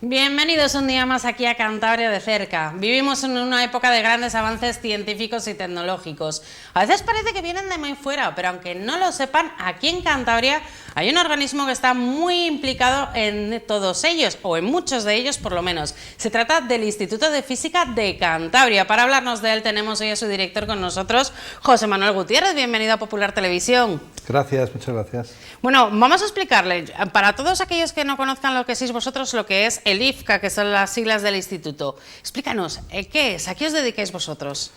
Bienvenidos un día más aquí a Cantabria de cerca. Vivimos en una época de grandes avances científicos y tecnológicos. A veces parece que vienen de muy fuera, pero aunque no lo sepan, aquí en Cantabria hay un organismo que está muy implicado en todos ellos, o en muchos de ellos por lo menos. Se trata del Instituto de Física de Cantabria. Para hablarnos de él tenemos hoy a su director con nosotros, José Manuel Gutiérrez. Bienvenido a Popular Televisión. Gracias, muchas gracias. Bueno, vamos a explicarle, para todos aquellos que no conozcan lo que sois vosotros, lo que es el IFCA, que son las siglas del instituto. Explícanos, ¿qué es? ¿A qué os dedicáis vosotros?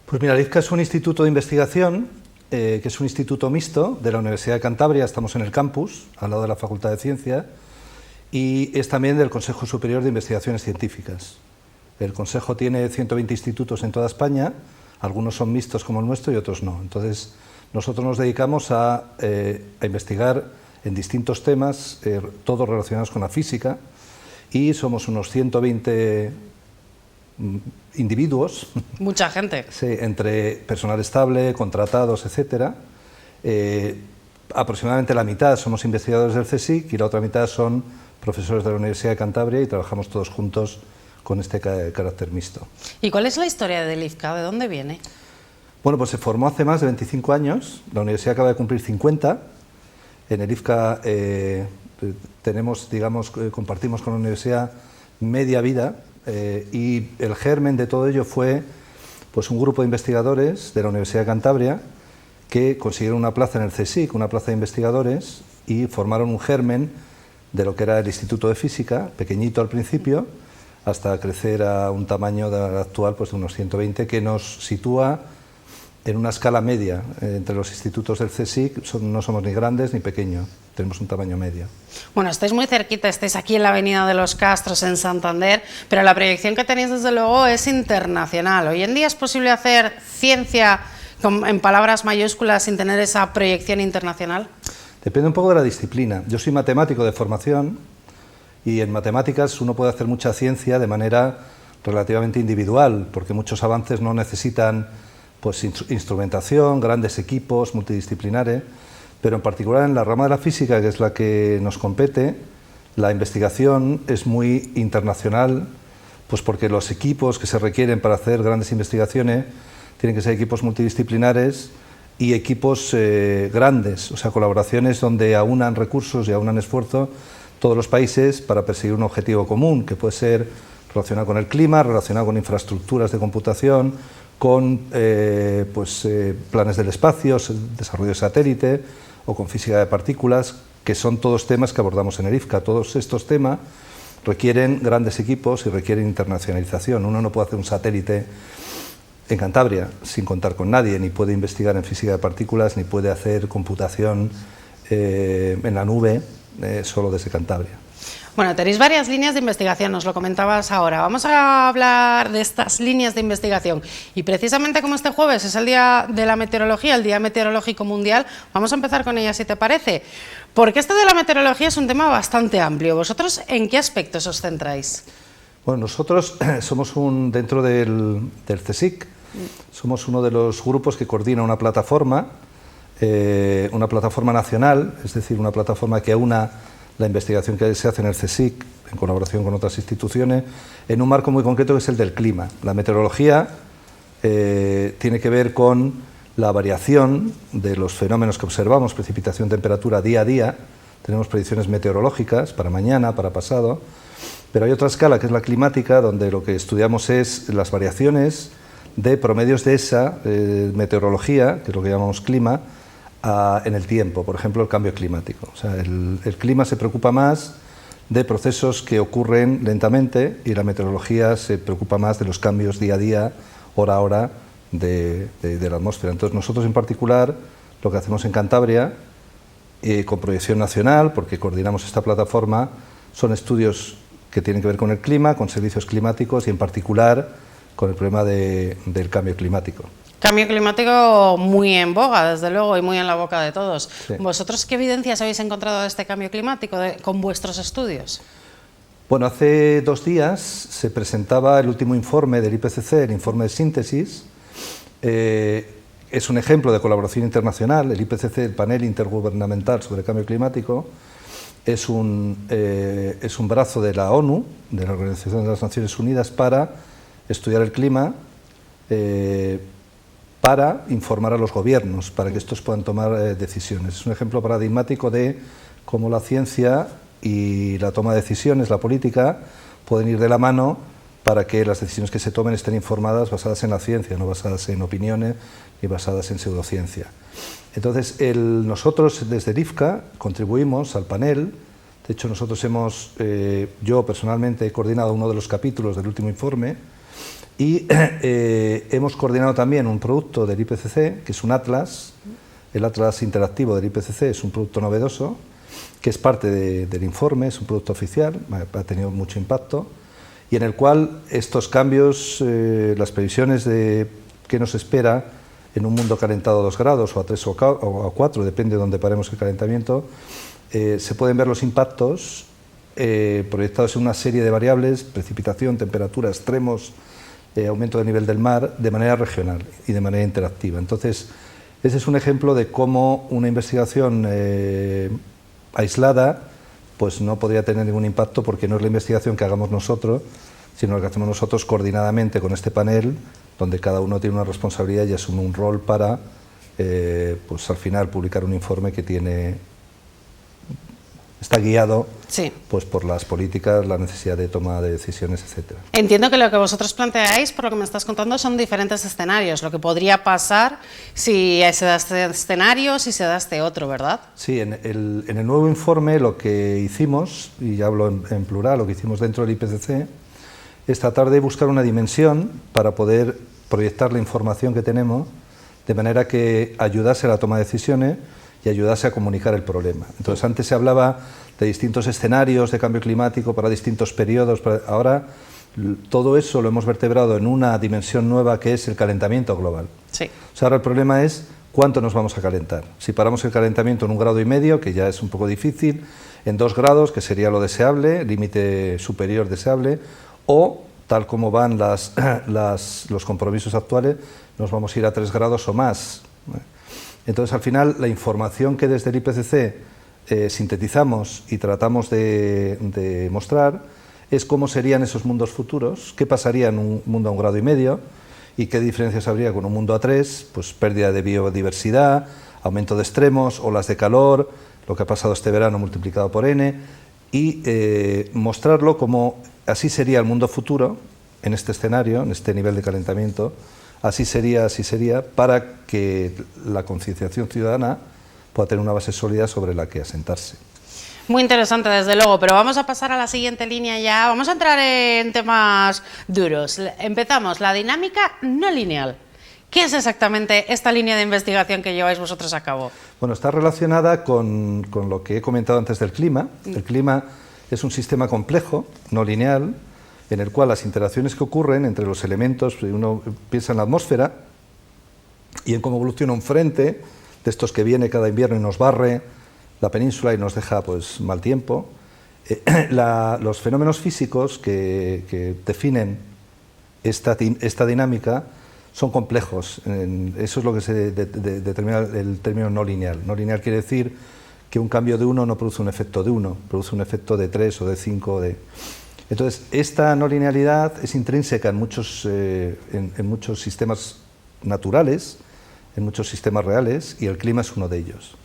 Pues mira, el IFCA es un instituto de investigación, que es un instituto mixto de la Universidad de Cantabria, estamos en el campus, al lado de la Facultad de Ciencia, y es también del Consejo Superior de Investigaciones Científicas. El Consejo tiene 120 institutos en toda España, algunos son mixtos como el nuestro y otros no. Entonces, nosotros nos dedicamos a investigar en distintos temas, todos relacionados con la física, y somos unos 120 individuos. Mucha gente. Sí, entre personal estable, contratados, etcétera. Aproximadamente la mitad somos investigadores del CSIC y la otra mitad son profesores de la Universidad de Cantabria y trabajamos todos juntos con este carácter mixto. ¿Y cuál es la historia del IFCA? ¿De dónde viene? Bueno, pues se formó hace más de 25 años, la universidad acaba de cumplir 50, en el IFCA tenemos, digamos, compartimos con la universidad media vida y el germen de todo ello fue pues, un grupo de investigadores de la Universidad de Cantabria que consiguieron una plaza en el CSIC, una plaza de investigadores, y formaron un germen de lo que era el Instituto de Física, pequeñito al principio, hasta crecer a un tamaño actual pues, de unos 120, que nos sitúa en una escala media. Entre los institutos del CSIC no somos ni grandes ni pequeños, tenemos un tamaño medio. Bueno, estáis muy cerquita, estáis aquí en la Avenida de los Castros, en Santander, pero la proyección que tenéis desde luego es internacional. ¿Hoy en día es posible hacer ciencia en palabras mayúsculas sin tener esa proyección internacional? Depende un poco de la disciplina. Yo soy matemático de formación y en matemáticas uno puede hacer mucha ciencia de manera relativamente individual, porque muchos avances no necesitan pues instrumentación, grandes equipos multidisciplinares, pero en particular en la rama de la física, que es la que nos compete, la investigación es muy internacional, pues porque los equipos que se requieren para hacer grandes investigaciones tienen que ser equipos multidisciplinares y equipos grandes, o sea, colaboraciones donde aunan recursos y aunan esfuerzo todos los países para perseguir un objetivo común, que puede ser relacionado con el clima, relacionado con infraestructuras de computación, con planes del espacio, desarrollo de satélite o con física de partículas, que son todos temas que abordamos en el IFCA. Todos estos temas requieren grandes equipos y requieren internacionalización. Uno no puede hacer un satélite en Cantabria sin contar con nadie, ni puede investigar en física de partículas, ni puede hacer computación en la nube solo desde Cantabria. Bueno, tenéis varias líneas de investigación, nos lo comentabas ahora. Vamos a hablar de estas líneas de investigación y precisamente como este jueves es el Día de la Meteorología, el Día Meteorológico Mundial, vamos a empezar con ella si te parece, porque esto de la meteorología es un tema bastante amplio. ¿Vosotros en qué aspectos os centráis? Bueno, nosotros somos dentro del CSIC, somos uno de los grupos que coordina una plataforma nacional, es decir, una plataforma que aúna la investigación que se hace en el CSIC, en colaboración con otras instituciones, en un marco muy concreto que es el del clima. La meteorología tiene que ver con la variación de los fenómenos que observamos, precipitación, temperatura, día a día. Tenemos predicciones meteorológicas para mañana, para pasado, pero hay otra escala que es la climática, donde lo que estudiamos es las variaciones de promedios de esa meteorología, que es lo que llamamos clima, en el tiempo, por ejemplo, el cambio climático. O sea, el clima se preocupa más de procesos que ocurren lentamente y la meteorología se preocupa más de los cambios día a día, hora a hora de la atmósfera. Entonces, nosotros en particular, lo que hacemos en Cantabria, con proyección nacional, porque coordinamos esta plataforma, son estudios que tienen que ver con el clima, con servicios climáticos y en particular con el problema del cambio climático. Cambio climático muy en boga, desde luego, y muy en la boca de todos. Sí. ¿Vosotros qué evidencias habéis encontrado de este cambio climático con vuestros estudios? Bueno, hace 2 días se presentaba el último informe del IPCC, el informe de síntesis. Es un ejemplo de colaboración internacional, el IPCC, el Panel Intergubernamental sobre el Cambio Climático, es un brazo de la ONU, de la Organización de las Naciones Unidas, para estudiar el clima, para informar a los gobiernos, para que estos puedan tomar decisiones. Es un ejemplo paradigmático de cómo la ciencia y la toma de decisiones, la política, pueden ir de la mano para que las decisiones que se tomen estén informadas, basadas en la ciencia, no basadas en opiniones ni basadas en pseudociencia. Entonces, nosotros desde el IFCA contribuimos al panel. De hecho, nosotros yo personalmente he coordinado uno de los capítulos del último informe y hemos coordinado también un producto del IPCC, que es un atlas. El atlas interactivo del IPCC es un producto novedoso, que es parte del informe, es un producto oficial, ha tenido mucho impacto, y en el cual estos cambios, las previsiones de qué nos espera en un mundo calentado a 2 grados o a 3 o a 4, depende de donde paremos el calentamiento, se pueden ver los impactos proyectados en una serie de variables: precipitación, temperatura, extremos, aumento del nivel del mar, de manera regional y de manera interactiva. Entonces, ese es un ejemplo de cómo una investigación aislada pues no podría tener ningún impacto, porque no es la investigación que hagamos nosotros, sino la que hacemos nosotros coordinadamente con este panel, donde cada uno tiene una responsabilidad y asume un rol para, pues al final, publicar un informe que está guiado pues por las políticas, la necesidad de toma de decisiones, etcétera. Entiendo que lo que vosotros planteáis, por lo que me estás contando, son diferentes escenarios, lo que podría pasar si se da este escenario, si se da este otro, ¿verdad? Sí, en el nuevo informe lo que hicimos, y ya hablo en plural, lo que hicimos dentro del IPCC, es tratar de buscar una dimensión para poder proyectar la información que tenemos de manera que ayudase a la toma de decisiones y ayudase a comunicar el problema. Entonces, antes se hablaba de distintos escenarios de cambio climático para distintos periodos. Ahora todo eso lo hemos vertebrado en una dimensión nueva, que es el calentamiento global. Sí. O sea, ahora el problema es cuánto nos vamos a calentar. Si paramos el calentamiento en 1,5 grados, que ya es un poco difícil, en 2 grados, que sería lo deseable, límite superior deseable, o, tal como van los compromisos actuales, nos vamos a ir a 3 grados o más. Entonces, al final, la información que desde el IPCC sintetizamos y tratamos de mostrar es cómo serían esos mundos futuros, qué pasaría en un mundo a 1,5 grados y qué diferencias habría con un mundo a 3, pues pérdida de biodiversidad, aumento de extremos, olas de calor, lo que ha pasado este verano multiplicado por n, y mostrarlo como así sería el mundo futuro en este escenario, en este nivel de calentamiento. Así sería, para que la concienciación ciudadana pueda tener una base sólida sobre la que asentarse. Muy interesante, desde luego, pero vamos a pasar a la siguiente línea ya. Vamos a entrar en temas duros. Empezamos, la dinámica no lineal. ¿Qué es exactamente esta línea de investigación que lleváis vosotros a cabo? Bueno, está relacionada con lo que he comentado antes del clima. El clima es un sistema complejo, no lineal, en el cual las interacciones que ocurren entre los elementos, uno piensa en la atmósfera y en cómo evoluciona un frente de estos que viene cada invierno y nos barre la península y nos deja pues mal tiempo. Los fenómenos físicos que definen esta dinámica son complejos. Eso es lo que se determina el término no lineal. No lineal quiere decir que un cambio de uno no produce un efecto de uno, produce un efecto de 3 o de 5. Entonces, esta no linealidad es intrínseca en muchos sistemas naturales, en muchos sistemas reales, y el clima es uno de ellos.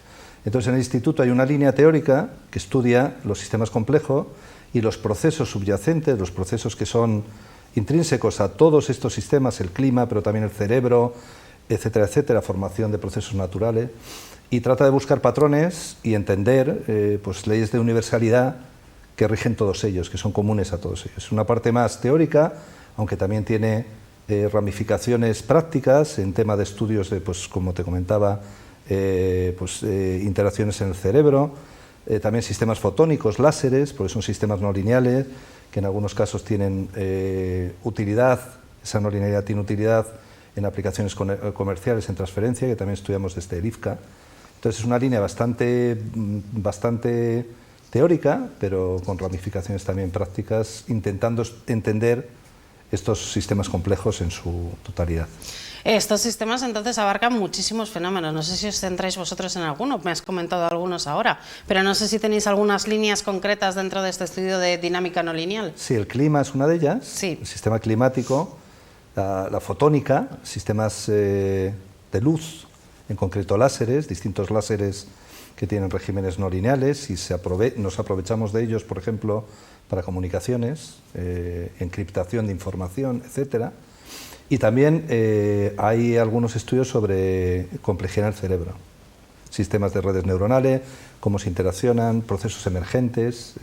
Entonces, en el instituto hay una línea teórica que estudia los sistemas complejos y los procesos subyacentes, los procesos que son intrínsecos a todos estos sistemas, el clima, pero también el cerebro, etcétera, etcétera, formación de procesos naturales, y trata de buscar patrones y entender pues, leyes de universalidad que rigen todos ellos, que son comunes a todos ellos. Es una parte más teórica, aunque también tiene ramificaciones prácticas en tema de estudios de, pues, como te comentaba, interacciones en el cerebro, también sistemas fotónicos, láseres, porque son sistemas no lineales, que en algunos casos tienen utilidad, esa no linealidad tiene utilidad en aplicaciones comerciales, en transferencia, que también estudiamos desde el IFCA. Entonces es una línea bastante teórica, pero con ramificaciones también prácticas, intentando entender estos sistemas complejos en su totalidad. Estos sistemas entonces abarcan muchísimos fenómenos. No sé si os centráis vosotros en alguno, me has comentado algunos ahora, pero no sé si tenéis algunas líneas concretas dentro de este estudio de dinámica no lineal. Sí, el clima es una de ellas, sí. El sistema climático, la fotónica, sistemas de luz, en concreto láseres, distintos láseres que tienen regímenes no lineales y nos aprovechamos de ellos, por ejemplo, para comunicaciones, encriptación de información, etcétera. Y también hay algunos estudios sobre complejidad en el cerebro, sistemas de redes neuronales, cómo se interaccionan, procesos emergentes,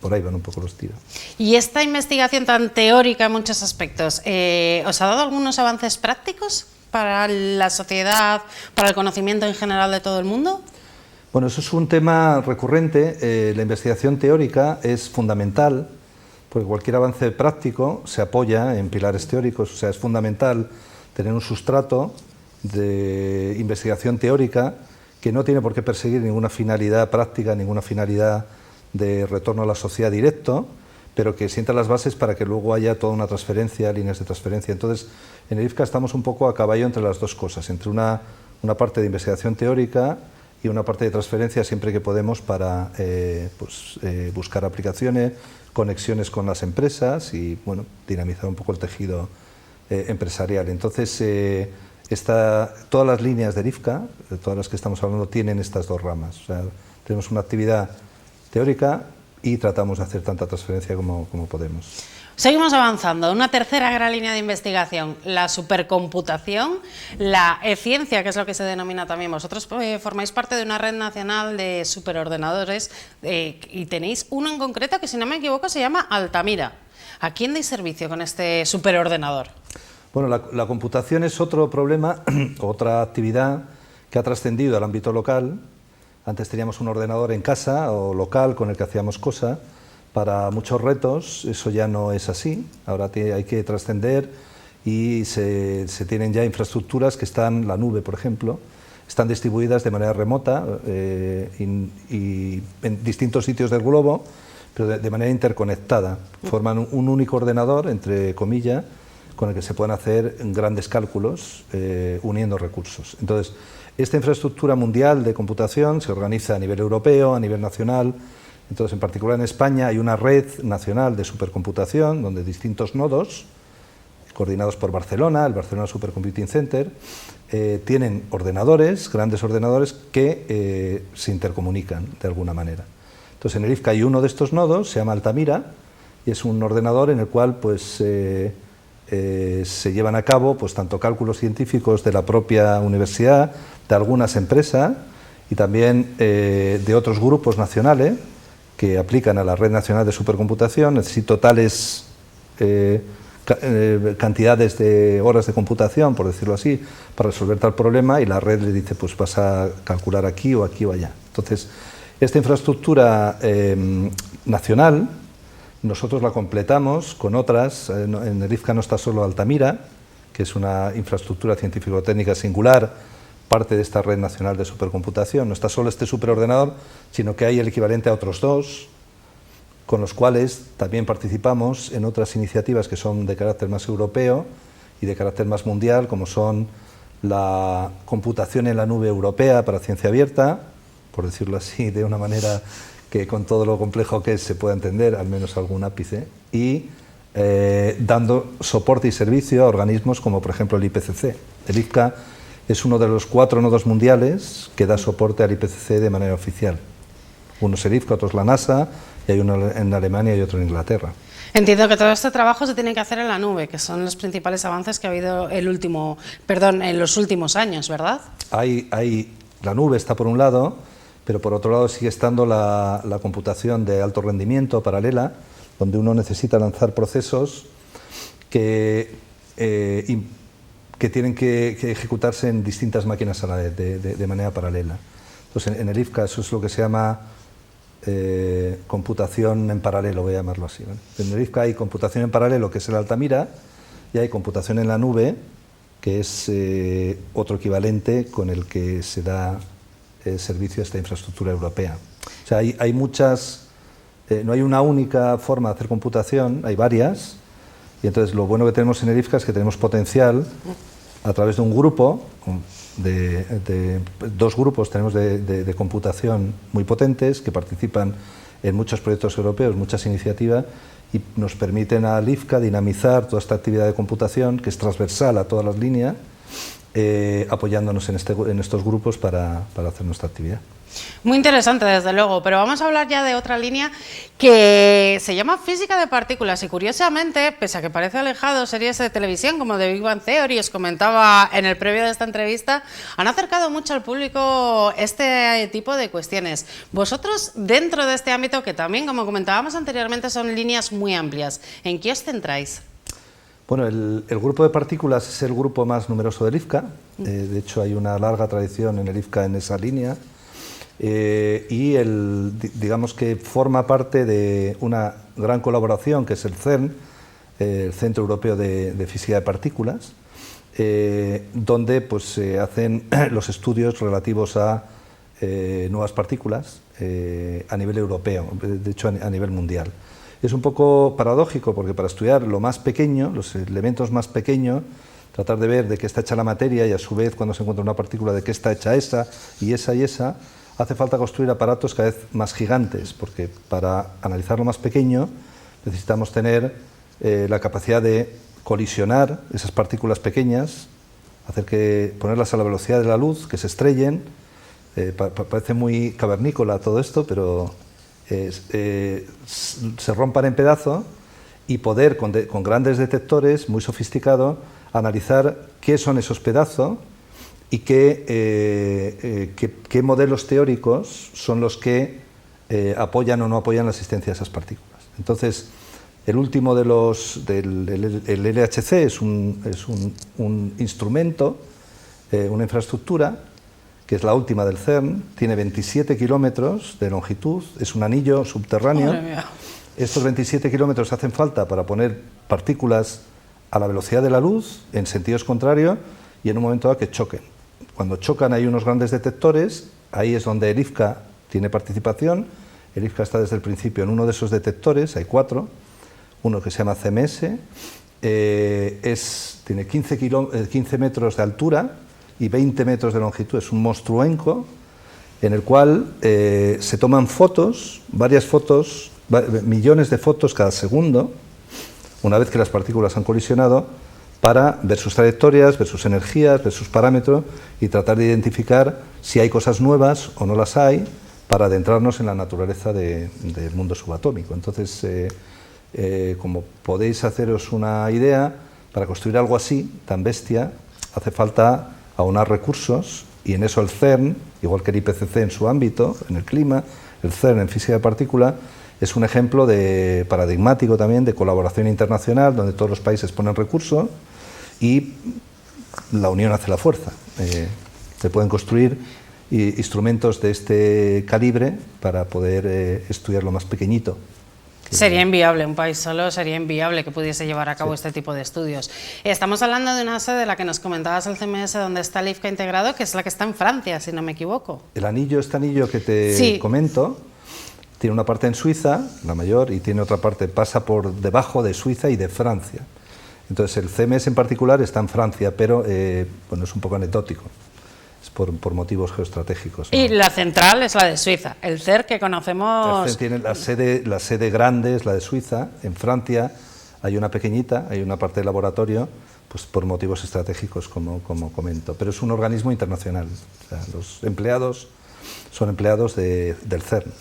por ahí van un poco los tiros. ¿Y esta investigación tan teórica en muchos aspectos, os ha dado algunos avances prácticos para la sociedad, para el conocimiento en general de todo el mundo? Bueno, eso es un tema recurrente. La investigación teórica es fundamental, porque cualquier avance práctico se apoya en pilares teóricos, o sea, es fundamental tener un sustrato de investigación teórica que no tiene por qué perseguir ninguna finalidad práctica, ninguna finalidad de retorno a la sociedad directo, pero que sienta las bases para que luego haya toda una transferencia, líneas de transferencia. Entonces, en el IFCA estamos un poco a caballo entre las dos cosas, entre una parte de investigación teórica y una parte de transferencia siempre que podemos para buscar aplicaciones, conexiones con las empresas y bueno, dinamizar un poco el tejido empresarial. Entonces, todas las líneas del IFCA, todas las que estamos hablando, tienen estas dos ramas. O sea, tenemos una actividad teórica y tratamos de hacer tanta transferencia como podemos. Seguimos avanzando. Una tercera gran línea de investigación, la supercomputación, la e-ciencia, que es lo que se denomina también. Vosotros formáis parte de una red nacional de superordenadores y tenéis uno en concreto que, si no me equivoco, se llama Altamira. ¿A quién dais servicio con este superordenador? Bueno, la computación es otro problema, otra actividad que ha trascendido al ámbito local. Antes teníamos un ordenador en casa o local con el que hacíamos cosas. Para muchos retos eso ya no es así, ahora hay que trascender y se tienen ya infraestructuras que están, la nube por ejemplo, están distribuidas de manera remota y en distintos sitios del globo, pero de manera interconectada. Forman un único ordenador, entre comillas, con el que se pueden hacer grandes cálculos uniendo recursos. Entonces, esta infraestructura mundial de computación se organiza a nivel europeo, a nivel nacional. Entonces, en particular en España hay una red nacional de supercomputación donde distintos nodos, coordinados por Barcelona, el Barcelona Supercomputing Center, tienen ordenadores, grandes ordenadores, que se intercomunican de alguna manera. Entonces, en el IFCA hay uno de estos nodos, se llama Altamira, y es un ordenador en el cual pues, se llevan a cabo pues, tanto cálculos científicos de la propia universidad, de algunas empresas y también de otros grupos nacionales que aplican a la Red Nacional de Supercomputación. Necesito tales cantidades de horas de computación, por decirlo así, para resolver tal problema, y la red le dice, pues vas a calcular aquí o allá. Entonces, esta infraestructura nacional, nosotros la completamos con otras. En el IFCA no está solo Altamira, que es una infraestructura científico-técnica singular, parte de esta red nacional de supercomputación. No está solo este superordenador, sino que hay el equivalente a otros dos, con los cuales también participamos en otras iniciativas que son de carácter más europeo y de carácter más mundial, como son la computación en la nube europea para ciencia abierta, por decirlo así, de una manera que con todo lo complejo que es se pueda entender, al menos algún ápice, y dando soporte y servicio a organismos como por ejemplo el IPCC. El IFCA es uno de los 4 nodos mundiales que da soporte al IPCC de manera oficial. Uno es el IFCA, otro es la NASA, y hay uno en Alemania y otro en Inglaterra. Entiendo que todo este trabajo se tiene que hacer en la nube, que son los principales avances que ha habido en los últimos años, ¿verdad? La nube está por un lado, pero por otro lado sigue estando la computación de alto rendimiento paralela, donde uno necesita lanzar procesos que tienen que ejecutarse en distintas máquinas a la vez, de manera paralela. Entonces, en el IFCA eso es lo que se llama computación en paralelo, voy a llamarlo así, ¿vale? En el IFCA hay computación en paralelo, que es el Altamira, y hay computación en la nube, que es otro equivalente con el que se da servicio a esta infraestructura europea. O sea, hay muchas, no hay una única forma de hacer computación, hay varias, Y entonces lo bueno que tenemos en el IFCA es que tenemos potencial a través de un grupo, de dos grupos tenemos de computación muy potentes que participan en muchos proyectos europeos, muchas iniciativas, y nos permiten al IFCA dinamizar toda esta actividad de computación que es transversal a todas las líneas, apoyándonos en estos grupos para hacer nuestra actividad. Muy interesante, desde luego, pero vamos a hablar ya de otra línea que se llama física de partículas y curiosamente, pese a que parece alejado, series de televisión como The Big Bang Theory, os comentaba en el previo de esta entrevista, han acercado mucho al público este tipo de cuestiones. Vosotros, dentro de este ámbito, que también, como comentábamos anteriormente, son líneas muy amplias, ¿en qué os centráis? Bueno, el grupo de partículas es el grupo más numeroso del IFCA, de hecho hay una larga tradición en el IFCA en esa línea. Y digamos que forma parte de una gran colaboración que es el CERN, el Centro Europeo de Física de Partículas, donde pues, se hacen los estudios relativos a nuevas partículas a nivel europeo, de hecho a nivel mundial. Es un poco paradójico porque para estudiar lo más pequeño, los elementos más pequeños, tratar de ver de qué está hecha la materia y a su vez cuando se encuentra una partícula de qué está hecha esa y esa y esa, hace falta construir aparatos cada vez más gigantes, porque para analizar lo más pequeño necesitamos tener la capacidad de colisionar esas partículas pequeñas, ponerlas a la velocidad de la luz, que se estrellen. Parece muy cavernícola todo esto, pero se rompan en pedazos y poder, con grandes detectores muy sofisticados, analizar qué son esos pedazos y qué modelos teóricos son los que apoyan o no apoyan la existencia de esas partículas. Entonces, el último de el LHC es un instrumento, una infraestructura, que es la última del CERN, tiene 27 kilómetros de longitud, es un anillo subterráneo. Estos 27 kilómetros hacen falta para poner partículas a la velocidad de la luz, en sentidos contrarios, y en un momento dado que choquen. Cuando chocan hay unos grandes detectores, ahí es donde el IFCA tiene participación. El IFCA está desde el principio en uno de esos detectores, hay 4, uno que se llama CMS, tiene 15 metros de altura y 20 metros de longitud, es un monstruenco en el cual se toman fotos, varias fotos, millones de fotos cada segundo, una vez que las partículas han colisionado, para ver sus trayectorias, ver sus energías, ver sus parámetros y tratar de identificar si hay cosas nuevas o no las hay para adentrarnos en la naturaleza del mundo subatómico. Entonces, como podéis haceros una idea, para construir algo así, tan bestia, hace falta aunar recursos y en eso el CERN, igual que el IPCC en su ámbito, en el clima, el CERN en física de partículas, es un ejemplo paradigmático también de colaboración internacional donde todos los países ponen recursos y la unión hace la fuerza. Se pueden construir instrumentos de este calibre para poder estudiar lo más pequeñito. Sería inviable, un país solo sería inviable que pudiese llevar a cabo este tipo de estudios. Estamos hablando de una sede de la que nos comentabas, el CMS, donde está el IFCA integrado, que es la que está en Francia, si no me equivoco. Este anillo que te comento, tiene una parte en Suiza, la mayor, y tiene otra parte, pasa por debajo de Suiza y de Francia. Entonces el CMS en particular está en Francia, pero bueno, es un poco anecdótico, es por motivos geoestratégicos, ¿no? Y la central es la de Suiza, el CERN que conocemos... El CERN tiene la sede grande es la de Suiza, en Francia hay una pequeñita, hay una parte de laboratorio, pues por motivos estratégicos, como comento, pero es un organismo internacional, o sea, los empleados son empleados del CERN.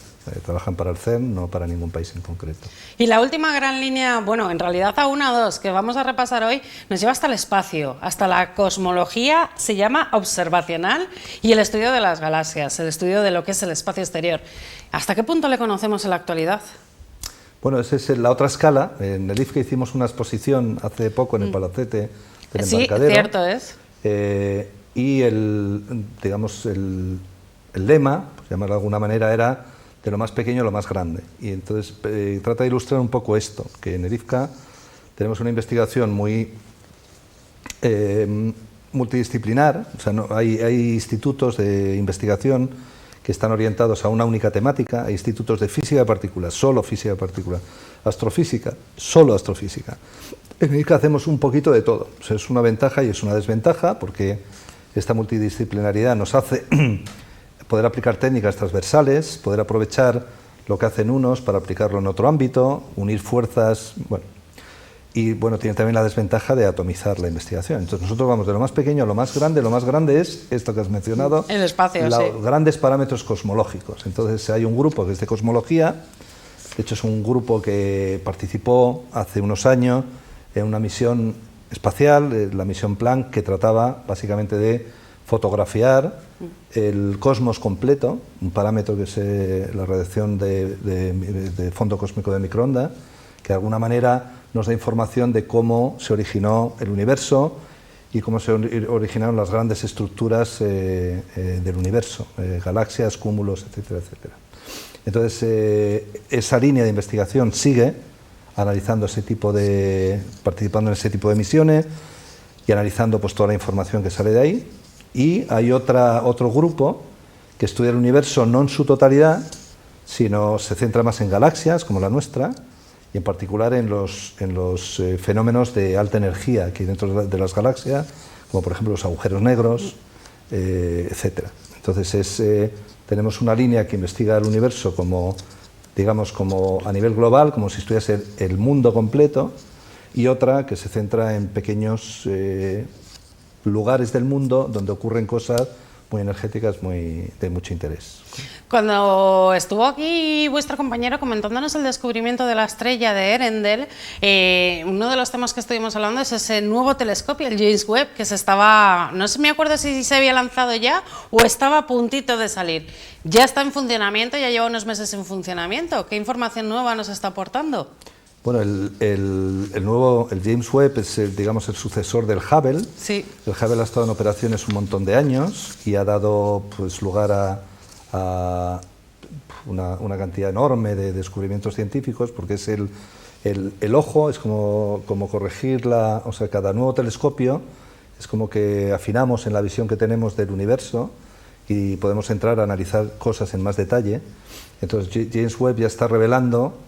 Trabajan para el CERN, no para ningún país en concreto. Y la última gran línea, bueno, en realidad a una o dos, que vamos a repasar hoy, nos lleva hasta el espacio, hasta la cosmología, se llama observacional, y el estudio de las galaxias, el estudio de lo que es el espacio exterior. ¿Hasta qué punto le conocemos en la actualidad? Bueno, esa es la otra escala. En el IFCA hicimos una exposición hace poco en el Palacete del Embarcadero. Sí, cierto es. Y el lema, por llamarlo de alguna manera, era de lo más pequeño a lo más grande. Y entonces trata de ilustrar un poco esto, que en el IFCA tenemos una investigación muy multidisciplinar, o sea, hay institutos de investigación que están orientados a una única temática. Hay institutos de física de partículas, solo física de partículas, astrofísica, solo astrofísica. En ICA hacemos un poquito de todo. O sea, es una ventaja y es una desventaja, porque esta multidisciplinaridad nos hace poder aplicar técnicas transversales, poder aprovechar lo que hacen unos para aplicarlo en otro ámbito, unir fuerzas, bueno. Y bueno, tiene también la desventaja de atomizar la investigación. Entonces nosotros vamos de lo más pequeño a lo más grande es esto que has mencionado, el espacio, los grandes parámetros cosmológicos. Entonces hay un grupo que es de cosmología, de hecho es un grupo que participó hace unos años en una misión espacial, la misión Planck, que trataba básicamente de fotografiar el cosmos completo, un parámetro que es la radiación de fondo cósmico de microondas, que de alguna manera nos da información de cómo se originó el universo y cómo se originaron las grandes estructuras del universo, galaxias, cúmulos, etcétera, etcétera. Entonces, esa línea de investigación sigue analizando participando en ese tipo de misiones y analizando pues toda la información que sale de ahí. Y hay otro grupo que estudia el universo no en su totalidad, sino se centra más en galaxias como la nuestra, y en particular en los fenómenos de alta energía que hay dentro de las galaxias, como por ejemplo los agujeros negros, etcétera. Entonces tenemos una línea que investiga el universo como a nivel global, como si estuviese el mundo completo, y otra que se centra en pequeños lugares del mundo donde ocurren cosas muy energéticas, de mucho interés. Cuando estuvo aquí vuestro compañero comentándonos el descubrimiento de la estrella de Earendel, uno de los temas que estuvimos hablando es ese nuevo telescopio, el James Webb, que no sé, me acuerdo si se había lanzado ya o estaba a puntito de salir. ¿Ya está en funcionamiento? ¿Ya lleva unos meses en funcionamiento? ¿Qué información nueva nos está aportando? Bueno, el James Webb es el sucesor del Hubble. Sí. El Hubble ha estado en operaciones un montón de años y ha dado pues, lugar a una cantidad enorme de descubrimientos científicos, porque es el ojo, es como corregir cada nuevo telescopio, es como que afinamos en la visión que tenemos del universo y podemos entrar a analizar cosas en más detalle. Entonces James Webb ya está revelando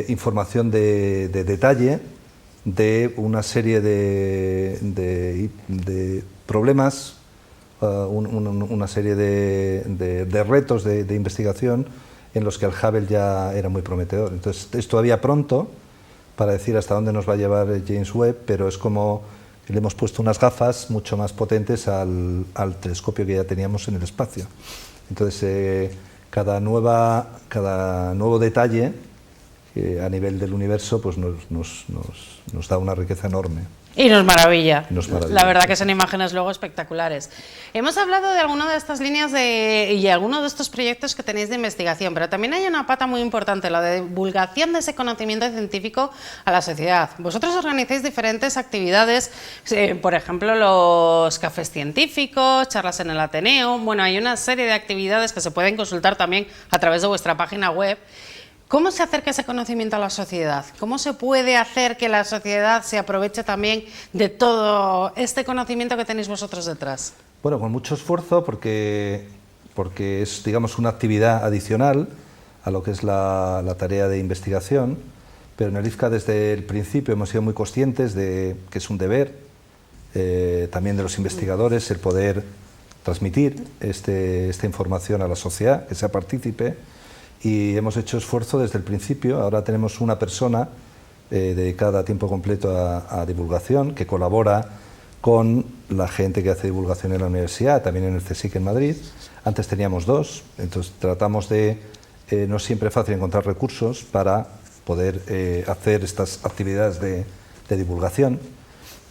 información de detalle de una serie de problemas, una serie de retos de investigación en los que el Hubble ya era muy prometedor. Entonces es todavía pronto para decir hasta dónde nos va a llevar James Webb, pero es como que le hemos puesto unas gafas mucho más potentes al telescopio que ya teníamos en el espacio. Entonces cada nuevo detalle a nivel del universo pues nos da una riqueza enorme. Y nos maravilla. La verdad que sí. son imágenes luego espectaculares. Hemos hablado de alguna de estas líneas y algunos de estos proyectos que tenéis de investigación, pero también hay una pata muy importante, la de divulgación de ese conocimiento científico a la sociedad. Vosotros organizáis diferentes actividades, por ejemplo, los cafés científicos, charlas en el Ateneo. Bueno, hay una serie de actividades que se pueden consultar también a través de vuestra página web. ¿Cómo se acerca ese conocimiento a la sociedad? ¿Cómo se puede hacer que la sociedad se aproveche también de todo este conocimiento que tenéis vosotros detrás? Bueno, con mucho esfuerzo, porque es, una actividad adicional a lo que es la tarea de investigación, pero en el IFCA desde el principio hemos sido muy conscientes de que es un deber también de los investigadores el poder transmitir esta información a la sociedad, que sea partícipe. Y hemos hecho esfuerzo desde el principio. Ahora tenemos una persona dedicada a tiempo completo a divulgación, que colabora con la gente que hace divulgación en la universidad, también en el CSIC en Madrid. Antes teníamos dos, entonces tratamos no es siempre fácil encontrar recursos para poder hacer estas actividades de divulgación.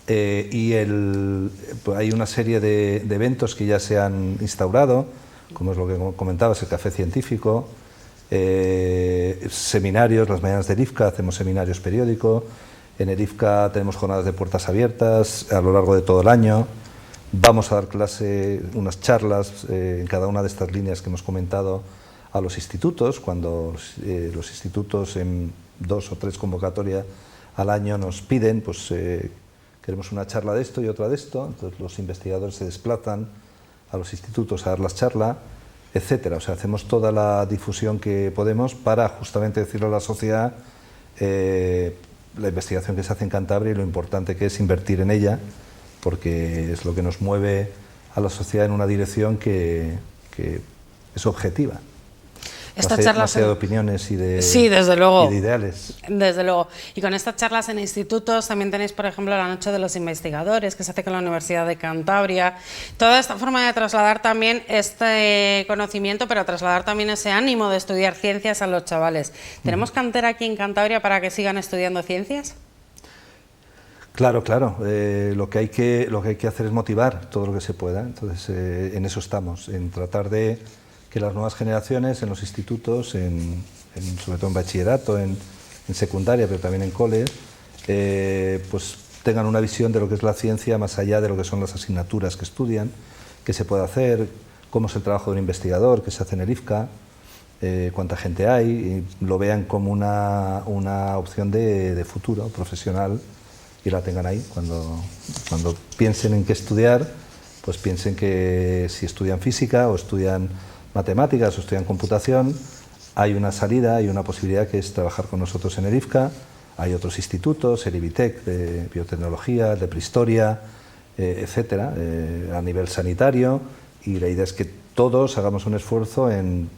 Hay una serie de eventos que ya se han instaurado, como es lo que comentabas, el café científico, seminarios, las mañanas del IFCA, hacemos seminarios periódicos. En el IFCA tenemos jornadas de puertas abiertas a lo largo de todo el año. Vamos a dar unas charlas en cada una de estas líneas que hemos comentado a los institutos, cuando los institutos en 2 o 3 convocatorias al año nos piden, pues queremos una charla de esto y otra de esto. Entonces los investigadores se desplazan a los institutos a dar las charlas. etcétera. O sea, hacemos toda la difusión que podemos para justamente decirle a la sociedad la investigación que se hace en Cantabria y lo importante que es invertir en ella, porque es lo que nos mueve a la sociedad en una dirección que es objetiva. Más allá de opiniones y de, sí, desde luego. Y de ideales. Desde luego. Y con estas charlas en institutos también tenéis, por ejemplo, la Noche de los Investigadores, que se hace con la Universidad de Cantabria. Toda esta forma de trasladar también este conocimiento, pero trasladar también ese ánimo de estudiar ciencias a los chavales. ¿Tenemos cantera aquí en Cantabria para que sigan estudiando ciencias? Claro, claro. Lo que hay que hacer es motivar todo lo que se pueda. Entonces, en eso estamos, en tratar de que las nuevas generaciones en los institutos, sobre todo en bachillerato, en secundaria, pero también en cole, pues tengan una visión de lo que es la ciencia más allá de lo que son las asignaturas que estudian, qué se puede hacer, cómo es el trabajo de un investigador, qué se hace en el IFCA, cuánta gente hay, y lo vean como una opción de futuro profesional y la tengan ahí. Cuando piensen en qué estudiar, pues piensen que si estudian física o estudian matemáticas o estudian computación, hay una salida, hay una posibilidad que es trabajar con nosotros en el IFCA. Hay otros institutos, el IBITEC de biotecnología, de prehistoria, etcétera, a nivel sanitario, y la idea es que todos hagamos un esfuerzo en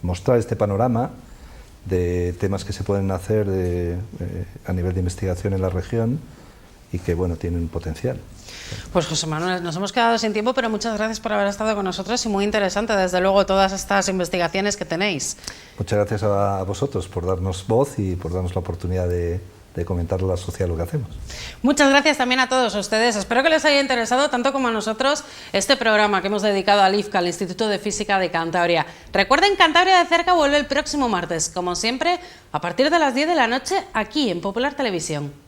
mostrar este panorama de temas que se pueden hacer a nivel de investigación en la región y que, bueno, tienen potencial. Pues José Manuel, nos hemos quedado sin tiempo, pero muchas gracias por haber estado con nosotros y muy interesante, desde luego, todas estas investigaciones que tenéis. Muchas gracias a vosotros por darnos voz y por darnos la oportunidad de comentarle a la sociedad lo que hacemos. Muchas gracias también a todos ustedes. Espero que les haya interesado tanto como a nosotros este programa que hemos dedicado al IFCA, al Instituto de Física de Cantabria. Recuerden, Cantabria de Cerca vuelve el próximo martes, como siempre, a partir de las 10 de la noche, aquí en Popular Televisión.